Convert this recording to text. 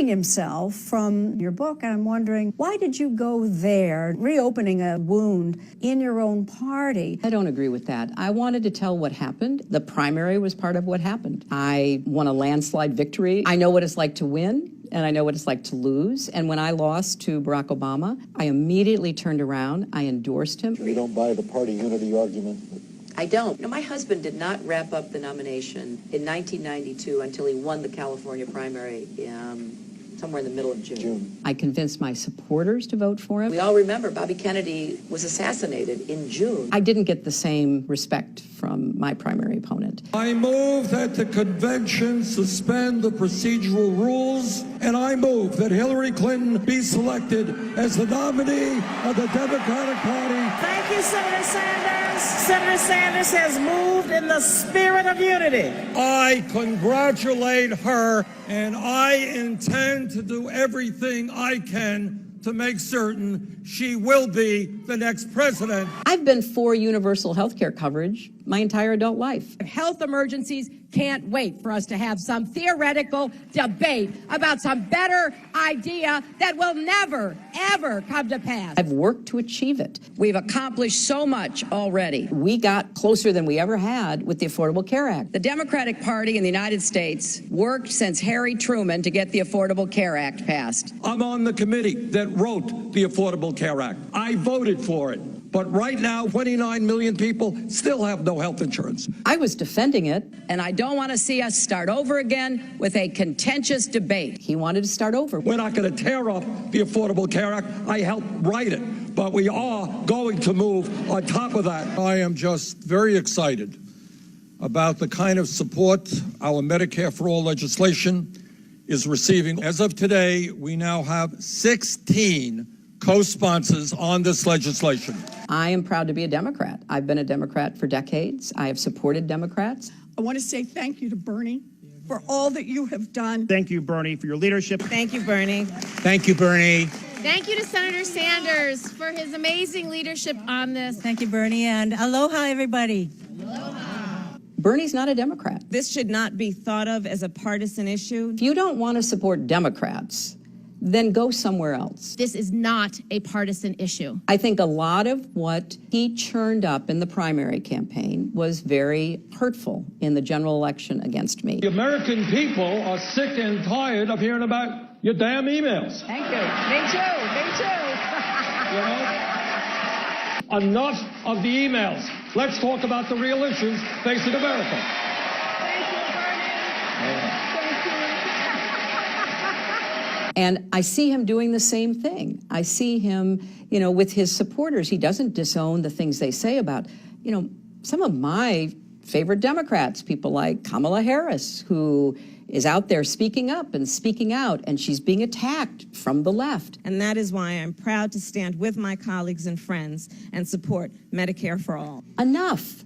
defending himself from your book, and I'm wondering, why did you go there, reopening a wound in your own party? I don't agree with that. I wanted to tell what happened. The primary was part of what happened. I won a landslide victory. I know what it's like to win, and I know what it's like to lose. And when I lost to Barack Obama, I immediately turned around. I endorsed him. You don't buy the party unity argument? I don't. My husband did not wrap up the nomination in 1992 until he won the California primary somewhere in the middle of June. I convinced my supporters to vote for him. We all remember Bobby Kennedy was assassinated in June. I didn't get the same respect from my primary opponent. I move that the convention suspend the procedural rules, and I move that Hillary Clinton be selected as the nominee of the Democratic Party. Thank you, Senator Sanders. Senator Sanders has moved in the spirit of unity. I congratulate her, and I intend to do everything I can to make certain she will be the next president. I've been for universal health care coverage my entire adult life. Health emergencies can't wait for us to have some theoretical debate about some better idea that will never, ever come to pass. I've worked to achieve it. We've accomplished so much already. We got closer than we ever had with the Affordable Care Act. The Democratic Party in the United States worked since Harry Truman to get the Affordable Care Act passed. I'm on the committee that wrote the Affordable Care Act. I voted for it. But right now, 29 million people still have no health insurance. I was defending it, and I don't want to see us start over again with a contentious debate. He wanted to start over. We're not going to tear up the Affordable Care Act. I helped write it, but we are going to move on top of that. I am just very excited about the kind of support our Medicare for All legislation is receiving. As of today, we now have 16 co-sponsors on this legislation. I am proud to be a Democrat. I've been a Democrat for decades. I have supported Democrats. I want to say thank you to Bernie for all that you have done. Thank you, Bernie, for your leadership. Thank you, Bernie. Thank you, Bernie. Thank you to Senator Sanders for his amazing leadership on this. Thank you, Bernie, and aloha, everybody. Bernie's not a Democrat. This should not be thought of as a partisan issue. If you don't want to support Democrats, then go somewhere else. This is not a partisan issue. I think a lot of what he churned up in the primary campaign was very hurtful in the general election against me. The American people are sick and tired of hearing about your damn emails. Thank you. Me too. Me too. You know? Enough of the emails. Let's talk about the real issues facing America. Thank you, Bernie. And I see him doing the same thing. I see him, with his supporters. He doesn't disown the things they say about, some of my favorite Democrats, people like Kamala Harris, who is out there speaking up and speaking out, and she's being attacked from the left. And that is why I'm proud to stand with my colleagues and friends and support Medicare for All. Enough.